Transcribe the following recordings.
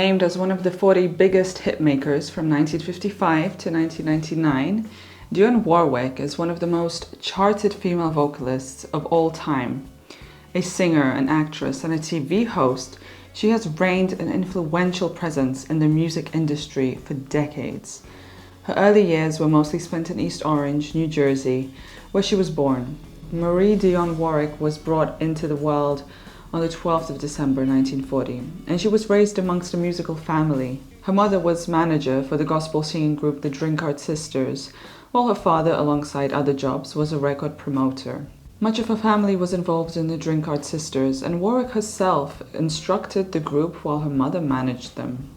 named as one of the 40 biggest hitmakers from 1955 to 1999, Dionne Warwick is one of the most charted female vocalists of all time. A singer, an actress, and a TV host, she has reigned an influential presence in the music industry for decades. Her early years were mostly spent in East Orange, New Jersey, where she was born. Marie Dionne Warwick was brought into the world on the 12th of December 1940, and she was raised amongst a musical family. Her mother was manager for the gospel singing group the Drinkard Sisters, while her father, alongside other jobs, was a record promoter. Much of her family was involved in the Drinkard Sisters, and Warwick herself instructed the group while her mother managed them.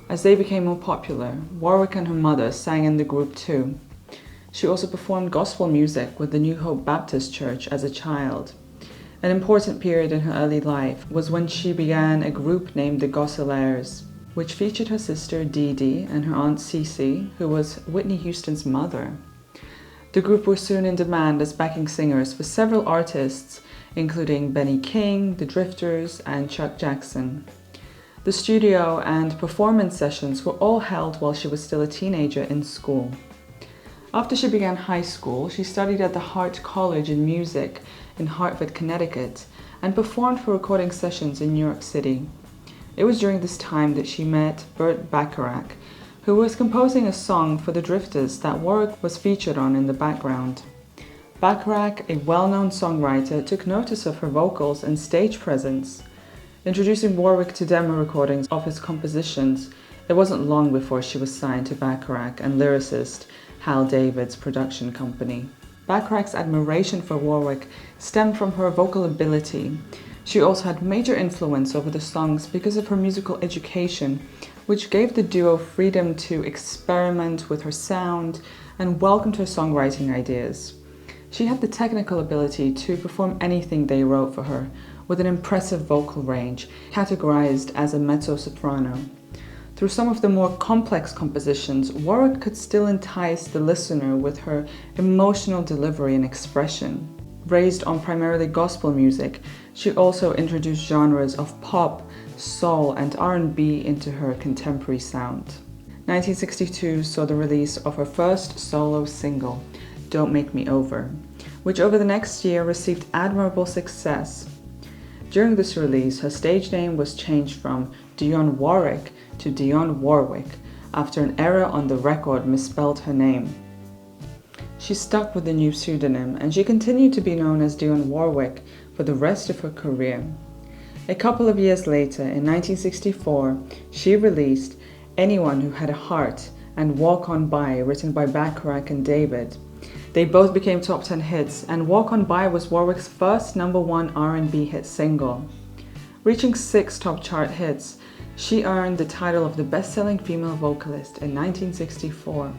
As they became more popular, Warwick and her mother sang in the group too. She also performed gospel music with the New Hope Baptist Church as a child. An important period in her early life was when she began a group named the Gosselaires, which featured her sister Dee Dee and her aunt Cece, who was Whitney Houston's mother. The group were soon in demand as backing singers for several artists, including Benny King, The Drifters, and Chuck Jackson. The studio and performance sessions were all held while she was still a teenager in school. After she began high school, she studied at the Hart College in Music in Hartford, Connecticut, and performed for recording sessions in New York City. It was during this time that she met Burt Bacharach, who was composing a song for the Drifters that Warwick was featured on in the background. Bacharach, a well-known songwriter, took notice of her vocals and stage presence. Introducing Warwick to demo recordings of his compositions, it wasn't long before she was signed to Bacharach and lyricist Hal David's production company. Bacharach's admiration for Warwick stemmed from her vocal ability. She also had major influence over the songs because of her musical education, which gave the duo freedom to experiment with her sound and welcomed her songwriting ideas. She had the technical ability to perform anything they wrote for her, with an impressive vocal range, categorized as a mezzo-soprano. Through some of the more complex compositions, Warwick could still entice the listener with her emotional delivery and expression. Raised on primarily gospel music, she also introduced genres of pop, soul, and R&B into her contemporary sound. 1962 saw the release of her first solo single, Don't Make Me Over, which over the next year received admirable success. During this release, her stage name was changed from Dionne Warwick to Dionne Warwick after an error on the record misspelled her name. She stuck with the new pseudonym, and she continued to be known as Dionne Warwick for the rest of her career. A couple of years later, in 1964, she released Anyone Who Had a Heart and Walk On By, written by Bacharach and David. They both became top 10 hits, and Walk On By was Warwick's first #1 R&B hit single. Reaching 6 top chart hits, she earned the title of the best-selling female vocalist in 1964.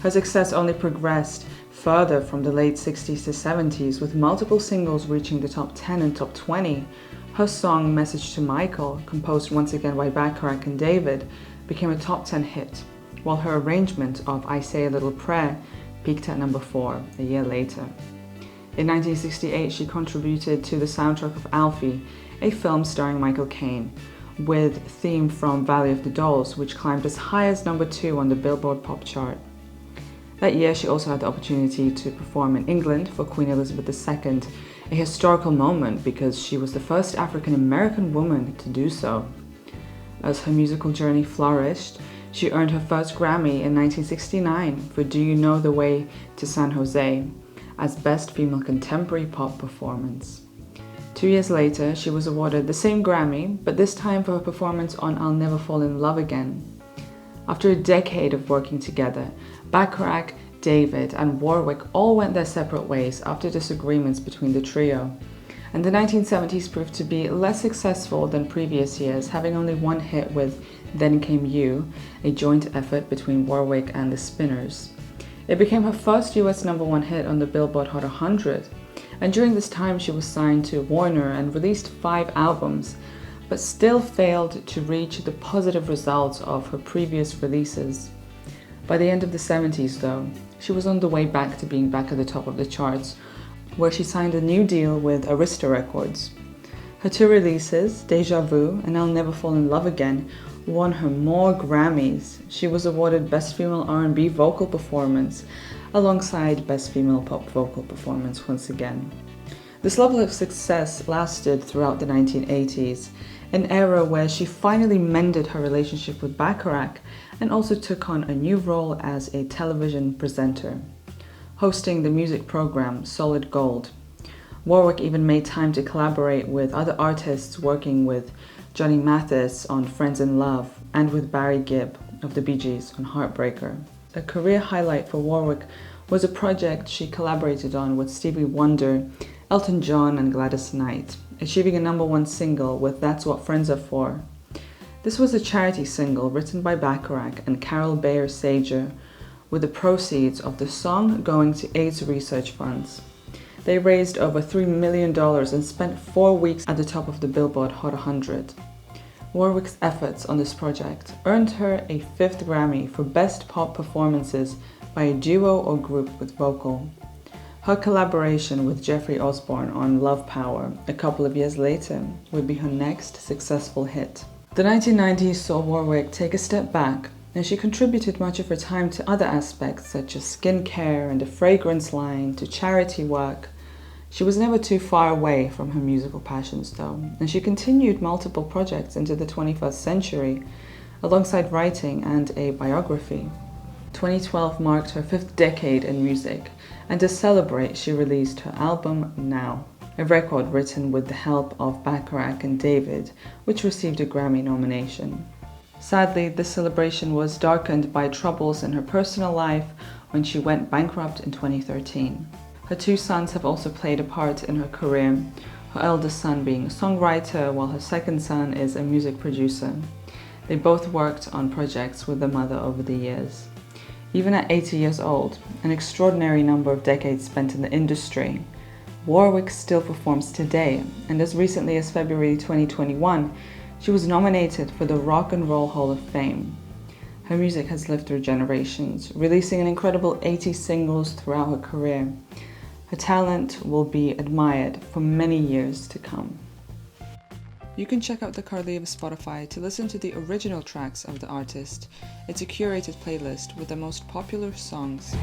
Her success only progressed further from the late 60s to 70s, with multiple singles reaching the top 10 and top 20. Her song Message to Michael, composed once again by Bacharach and David, became a top 10 hit, while her arrangement of I Say a Little Prayer peaked at number 4 a year later. In 1968, she contributed to the soundtrack of Alfie, a film starring Michael Caine, with theme from Valley of the Dolls, which climbed as high as number 2 on the Billboard Pop chart. That year, she also had the opportunity to perform in England for Queen Elizabeth II, a historical moment because she was the first African-American woman to do so. As her musical journey flourished, she earned her first Grammy in 1969 for Do You Know the Way to San Jose as Best Female Contemporary Pop Performance. 2 years later, she was awarded the same Grammy, but this time for her performance on I'll Never Fall in Love Again. After a decade of working together, Bacharach, David, and Warwick all went their separate ways after disagreements between the trio. And the 1970s proved to be less successful than previous years, having only one hit with Then Came You, a joint effort between Warwick and the Spinners. It became her first US #1 hit on the Billboard Hot 100, and during this time she was signed to Warner and released 5 albums, but still failed to reach the positive results of her previous releases. By the end of the 70s, though, she was on the way back to being back at the top of the charts, where she signed a new deal with Arista Records. Her 2 releases, Deja Vu and I'll Never Fall in Love Again, won her more Grammys. She was awarded Best Female R&B Vocal Performance alongside Best Female Pop Vocal Performance once again. This level of success lasted throughout the 1980s, an era where she finally mended her relationship with Bacharach and also took on a new role as a television presenter, hosting the music program Solid Gold. Warwick even made time to collaborate with other artists, working with Johnny Mathis on Friends in Love and with Barry Gibb of the Bee Gees on Heartbreaker. A career highlight for Warwick was a project she collaborated on with Stevie Wonder, Elton John and Gladys Knight, achieving a #1 single with That's What Friends Are For. This was a charity single written by Bacharach and Carol Bayer Sager, with the proceeds of the song going to AIDS research funds. They raised over $3 million and spent 4 weeks at the top of the Billboard Hot 100. Warwick's efforts on this project earned her a 5th Grammy for Best Pop Performances by a duo or group with vocal. Her collaboration with Jeffrey Osborne on Love Power a couple of years later would be her next successful hit. The 1990s saw Warwick take a step back, and she contributed much of her time to other aspects such as skincare and a fragrance line to charity work. She was never too far away from her musical passions though, and she continued multiple projects into the 21st century alongside writing and a biography. 2012 marked her 5th decade in music, and to celebrate she released her album Now, a record written with the help of Bacharach and David, which received a Grammy nomination. Sadly, this celebration was darkened by troubles in her personal life when she went bankrupt in 2013. Her 2 sons have also played a part in her career, her eldest son being a songwriter while her second son is a music producer. They both worked on projects with their mother over the years. Even at 80 years old, an extraordinary number of decades spent in the industry, Warwick still performs today, and as recently as February 2021, she was nominated for the Rock and Roll Hall of Fame. Her music has lived through generations, releasing an incredible 80 singles throughout her career. Her talent will be admired for many years to come. You can check out the Carliv Spotify to listen to the original tracks of the artist. It's a curated playlist with the most popular songs.